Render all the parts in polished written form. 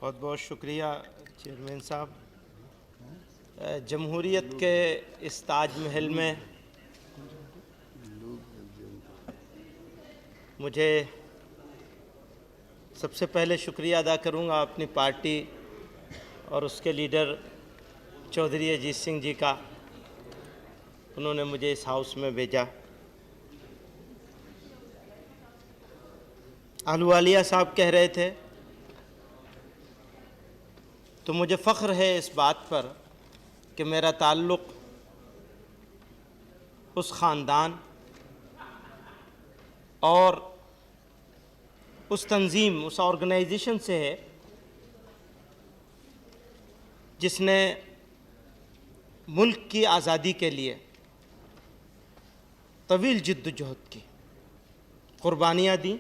बहुत बहुत शुक्रिया चेयरमैन साहब। जमहूरियत के इस ताजमहल में मुझे सबसे पहले शुक्रिया अदा करूंगा अपनी पार्टी और उसके लीडर चौधरी अजीत सिंह जी का। उन्होंने मुझे इस हाउस में भेजा। अहलुवालिया साहब कह रहे थे तो मुझे फ़ख्र है इस बात पर कि मेरा ताल्लुक़ उस ख़ानदान और उस तंजीम, उस ऑर्गेनाइजेशन से है जिसने मुल्क की आज़ादी के लिए तवील जिद्दोजहद की, क़ुरबानियाँ दी।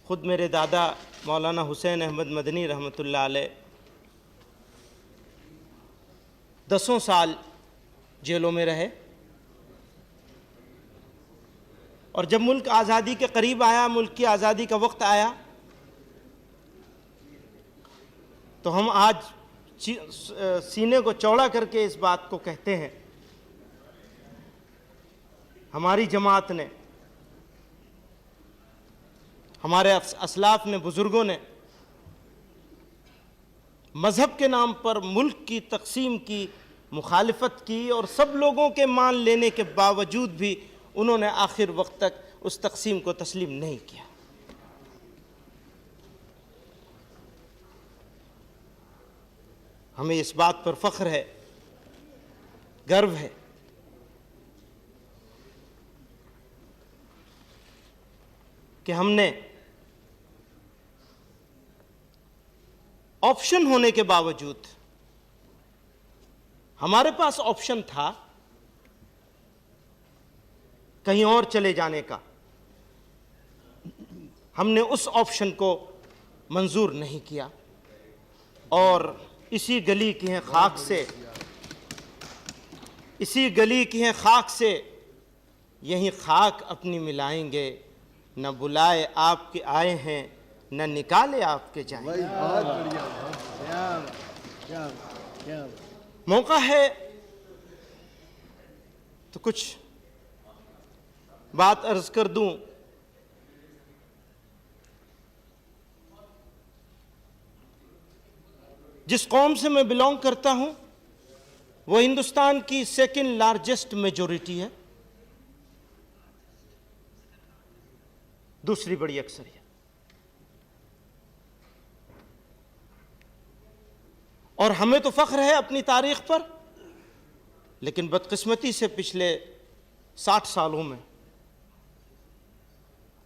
ख़ुद मेरे दादा मौलाना हुसैन अहमद मदनी रहमतुल्लाह अलैह 10 साल जेलों में रहे और जब मुल्क आज़ादी के करीब आया, मुल्क की आज़ादी का वक्त आया, तो हम आज सीने को चौड़ा करके इस बात को कहते हैं, हमारी जमात ने, हमारे असलाफ ने, बुज़ुर्गों ने मज़हब के नाम पर मुल्क की तक़सीम की मुखालिफत की और सब लोगों के मान लेने के बावजूद भी उन्होंने आखिर वक्त तक उस तक़सीम को तस्लीम नहीं किया। हमें इस बात पर फ़ख्र है, गर्व है कि हमने ऑप्शन होने के बावजूद, हमारे पास ऑप्शन था कहीं और चले जाने का, हमने उस ऑप्शन को मंजूर नहीं किया और इसी गली की हैं खाक से, इसी गली की हैं खाक से यहीं खाक अपनी मिलाएंगे, न बुलाए आपके आए हैं न निकाले आपके जाएं। मौका है तो कुछ बात अर्ज कर दूं। जिस कौम से मैं बिलोंग करता हूं वो हिंदुस्तान की सेकंड लार्जेस्ट मेजॉरिटी है, दूसरी बड़ी अक्सरियत। और हमें तो फ़ख्र है अपनी तारीख़ पर, लेकिन बदकिस्मती से पिछले 60 सालों में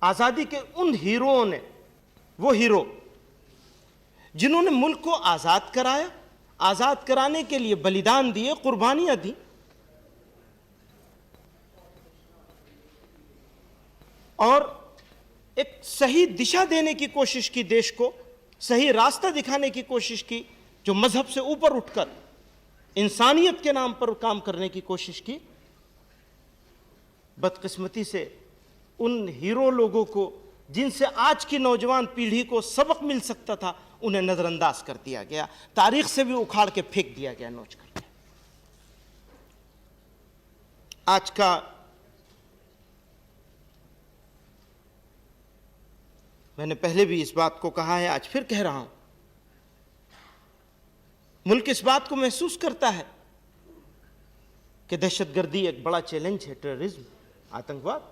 आज़ादी के उन हीरोओं ने, वो हीरो जिन्होंने मुल्क को आज़ाद कराया, आज़ाद कराने के लिए बलिदान दिए, कुर्बानियाँ दी, और एक सही दिशा देने की कोशिश की, देश को सही रास्ता दिखाने की कोशिश की, जो मजहब से ऊपर उठकर इंसानियत के नाम पर काम करने की कोशिश की, बदकिस्मती से उन हीरो लोगों को जिनसे आज की नौजवान पीढ़ी को सबक मिल सकता था, उन्हें नजरअंदाज कर दिया गया, तारीख से भी उखाड़ के फेंक दिया गया, नोच करके। आज का मैंने पहले भी इस बात को कहा है, आज फिर कह रहा हूं, मुल्क इस बात को महसूस करता है कि दहशतगर्दी एक बड़ा चैलेंज है, टेररिज्म, आतंकवाद।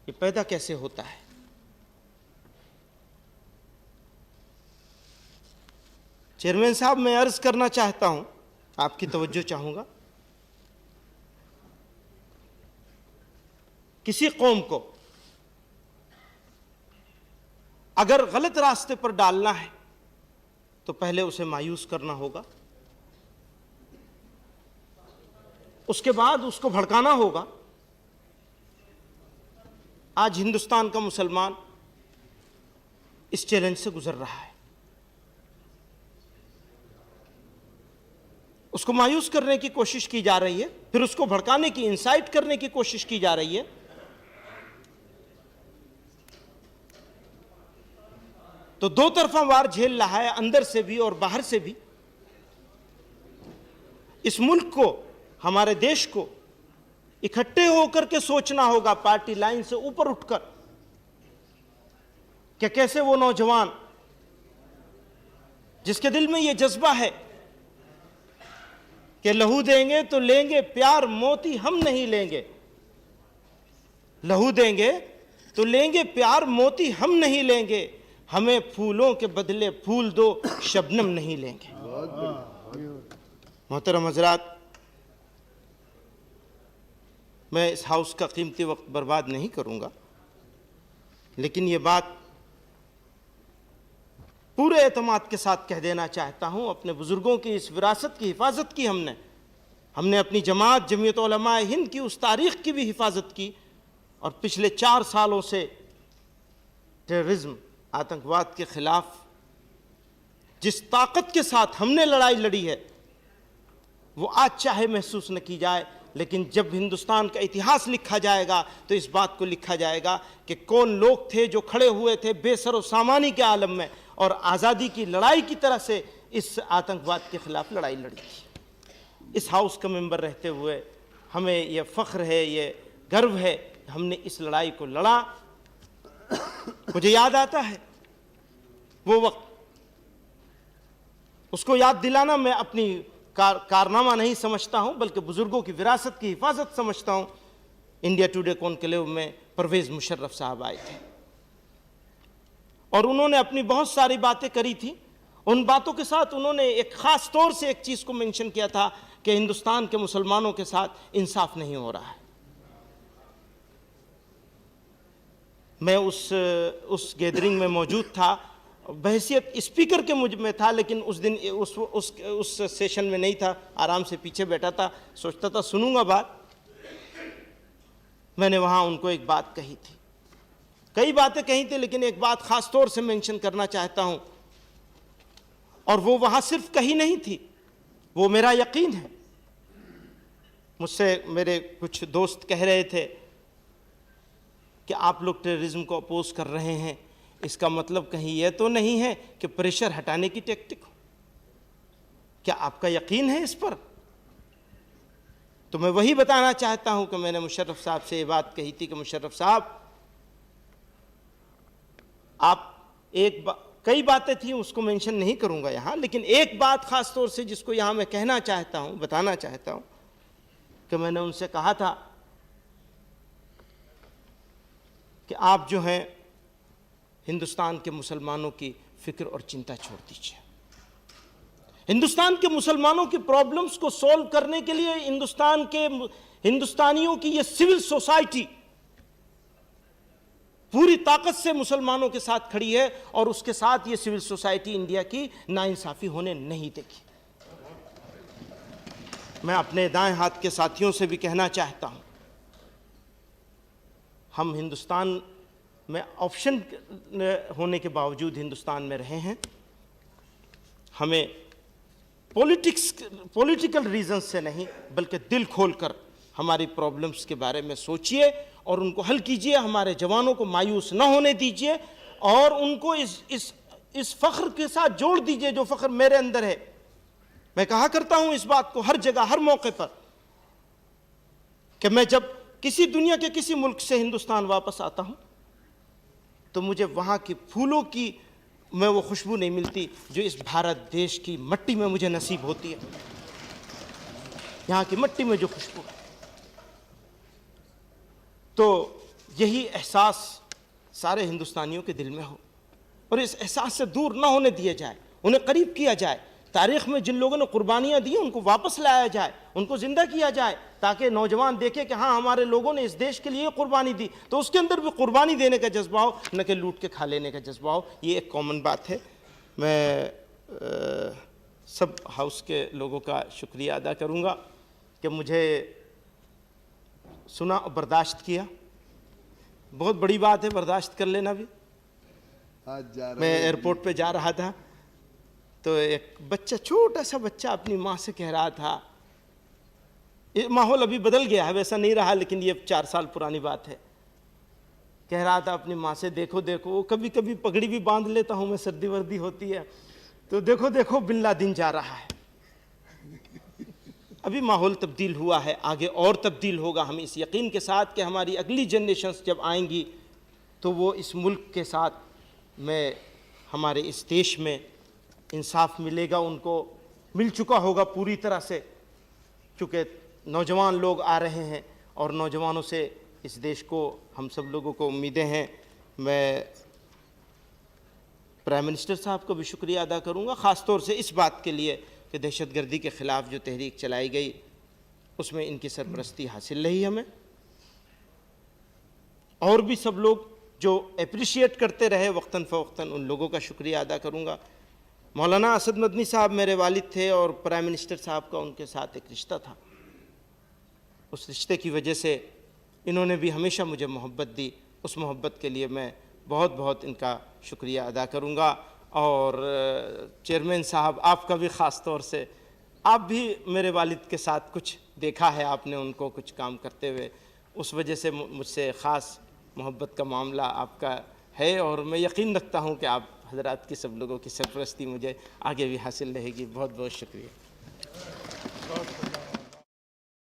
ये पैदा कैसे होता है? चेयरमैन साहब, मैं अर्ज करना चाहता हूं, आपकी तवज्जो चाहूंगा। किसी कौम को अगर गलत रास्ते पर डालना है तो पहले उसे मायूस करना होगा, उसके बाद उसको भड़काना होगा। आज हिंदुस्तान का मुसलमान इस चैलेंज से गुजर रहा है। उसको मायूस करने की कोशिश की जा रही है, फिर उसको भड़काने की, इंसाइट करने की कोशिश की जा रही है। तो दो तरफा वार झेल रहा है, अंदर से भी और बाहर से भी। इस मुल्क को, हमारे देश को इकट्ठे होकर के सोचना होगा, पार्टी लाइन से ऊपर उठकर, कि कैसे वो नौजवान जिसके दिल में ये जज्बा है कि लहू देंगे तो लेंगे प्यार मोती हम नहीं लेंगे, लहू देंगे तो लेंगे प्यार मोती हम नहीं लेंगे, हमें फूलों के बदले फूल दो शबनम नहीं लेंगे। मोहतरम हजरात, मैं इस हाउस का कीमती वक्त बर्बाद नहीं करूंगा, लेकिन ये बात पूरे एतमाद के साथ कह देना चाहता हूं। अपने बुजुर्गों की इस विरासत की हिफाजत की हमने अपनी जमात जमीयत उलमा हिंद की उस तारीख की भी हिफाजत की, और पिछले 4 सालों से टेररिज्म, आतंकवाद के खिलाफ जिस ताकत के साथ हमने लड़ाई लड़ी है, वो आज चाहे महसूस न की जाए, लेकिन जब हिंदुस्तान का इतिहास लिखा जाएगा तो इस बात को लिखा जाएगा कि कौन लोग थे जो खड़े हुए थे बेसर और सामानी के आलम में और आज़ादी की लड़ाई की तरह से इस आतंकवाद के खिलाफ लड़ाई लड़ी थी। इस हाउस का मेंबर रहते हुए हमें यह फ़ख्र है, ये गर्व है, हमने इस लड़ाई को लड़ा। मुझे याद आता है वो वक्त, उसको याद दिलाना मैं अपनी कारनामा नहीं समझता हूं, बल्कि बुजुर्गों की विरासत की हिफाजत समझता हूं। इंडिया टुडे कॉन्क्लेव में परवेज़ मुशर्रफ साहब आए थे और उन्होंने अपनी बहुत सारी बातें करी थी। उन बातों के साथ उन्होंने एक ख़ास तौर से एक चीज़ को मेंशन किया था कि हिंदुस्तान के मुसलमानों के साथ इंसाफ नहीं हो रहा है। मैं उस गैदरिंग में मौजूद था, बहैसियत स्पीकर के मुझ में था, लेकिन उस दिन उस सेशन में नहीं था, आराम से पीछे बैठा था, सोचता था सुनूंगा बात। मैंने वहाँ उनको एक बात कही थी, कई बातें कही थी, लेकिन एक बात ख़ास तौर से मेंशन करना चाहता हूँ, और वो वहाँ सिर्फ कही नहीं थी, वो मेरा यकीन है। मुझसे मेरे कुछ दोस्त कह रहे थे कि आप लोग टेररिज्म को अपोज कर रहे हैं, इसका मतलब कहीं यह तो नहीं है कि प्रेशर हटाने की टेक्टिक हो? क्या आपका यकीन है इस पर? तो मैं वही बताना चाहता हूं कि मैंने मुशर्रफ साहब से ये बात कही थी कि मुशर्रफ साहब, आप कई बातें थी, उसको मेंशन नहीं करूंगा यहां, लेकिन एक बात खास तौर से जिसको यहां मैं कहना चाहता हूं, बताना चाहता हूं, कि मैंने उनसे कहा था कि आप जो हैं हिंदुस्तान के मुसलमानों की फिक्र और चिंता छोड़ दीजिए। हिंदुस्तान के मुसलमानों की प्रॉब्लम्स को सॉल्व करने के लिए हिंदुस्तानियों की ये सिविल सोसाइटी पूरी ताकत से मुसलमानों के साथ खड़ी है, और उसके साथ ये सिविल सोसाइटी इंडिया की नाइंसाफी होने नहीं देगी। मैं अपने दाएं हाथ के साथियों से भी कहना चाहता हूं, हम हिंदुस्तान में ऑप्शन होने के बावजूद हिंदुस्तान में रहे हैं। हमें पॉलिटिकल रीजन से नहीं, बल्कि दिल खोलकर हमारी प्रॉब्लम्स के बारे में सोचिए और उनको हल कीजिए। हमारे जवानों को मायूस न होने दीजिए और उनको इस फ़ख्र के साथ जोड़ दीजिए जो फ़ख्र मेरे अंदर है। मैं कहा करता हूं इस बात को हर जगह, हर मौके पर, कि मैं जब किसी दुनिया के किसी मुल्क से हिंदुस्तान वापस आता हूं तो मुझे वहाँ की फूलों की मैं वो खुशबू नहीं मिलती जो इस भारत देश की मट्टी में मुझे नसीब होती है। यहाँ की मट्टी में जो खुशबू है, तो यही एहसास सारे हिंदुस्तानियों के दिल में हो और इस एहसास से दूर ना होने दिया जाए, उन्हें करीब किया जाए। तारीख़ में जिन लोगों ने कुर्बानियाँ दी उनको वापस लाया जाए, उनको ज़िंदा किया जाए, ताकि नौजवान देखें कि हाँ हमारे लोगों ने इस देश के लिए कुर्बानी दी, तो उसके अंदर भी कुर्बानी देने का जज्बा हो, न कि लूट के खा लेने का जज्बा हो। ये एक कॉमन बात है। मैं सब हाउस के लोगों का शुक्रिया अदा करूँगा कि मुझे सुना और बर्दाश्त किया। बहुत बड़ी बात है बर्दाश्त कर लेना भी। मैं एयरपोर्ट पे जा रहा था तो एक बच्चा, छोटा सा बच्चा अपनी माँ से कह रहा था, ये माहौल अभी बदल गया है, वैसा नहीं रहा, लेकिन ये 4 साल पुरानी बात है, कह रहा था अपनी माँ से, देखो देखो, वो कभी कभी पगड़ी भी बांध लेता हूँ मैं, सर्दी वर्दी होती है तो देखो देखो बिन लादेन जा रहा है। अभी माहौल तब्दील हुआ है, आगे और तब्दील होगा। हम इस यकीन के साथ कि हमारी अगली जनरेशन्स जब आएंगी तो वो इस मुल्क के साथ में, हमारे इस देश में इंसाफ मिलेगा, उनको मिल चुका होगा पूरी तरह से, चूँकि नौजवान लोग आ रहे हैं और नौजवानों से इस देश को, हम सब लोगों को उम्मीदें हैं। मैं प्राइम मिनिस्टर साहब का भी शुक्रिया अदा करूँगा, ख़ास तौर से इस बात के लिए कि दहशतगर्दी के ख़िलाफ़ जो तहरीक चलाई गई उसमें इनकी सरपरस्ती हासिल रही हमें। और भी सब लोग जो अप्रिशिएट करते रहे वक्तन फ़वक्तन, उन लोगों का शुक्रिया अदा करूँगा। मौलाना असद मदनी साहब मेरे वालिद थे और प्राइम मिनिस्टर साहब का उनके साथ एक रिश्ता था। उस रिश्ते की वजह से इन्होंने भी हमेशा मुझे मोहब्बत दी। उस मोहब्बत के लिए मैं बहुत बहुत इनका शुक्रिया अदा करूँगा। और चेयरमैन साहब, आपका भी ख़ास तौर से, आप भी मेरे वालिद के साथ कुछ देखा है आपने, उनको कुछ काम करते हुए, उस वजह से मुझसे ख़ास मोहब्बत का मामला आपका है। और मैं यकीन रखता हूँ कि आप हज़रात की, सब लोगों की सरपरस्ती मुझे आगे भी हासिल रहेगी। बहुत बहुत शुक्रिया।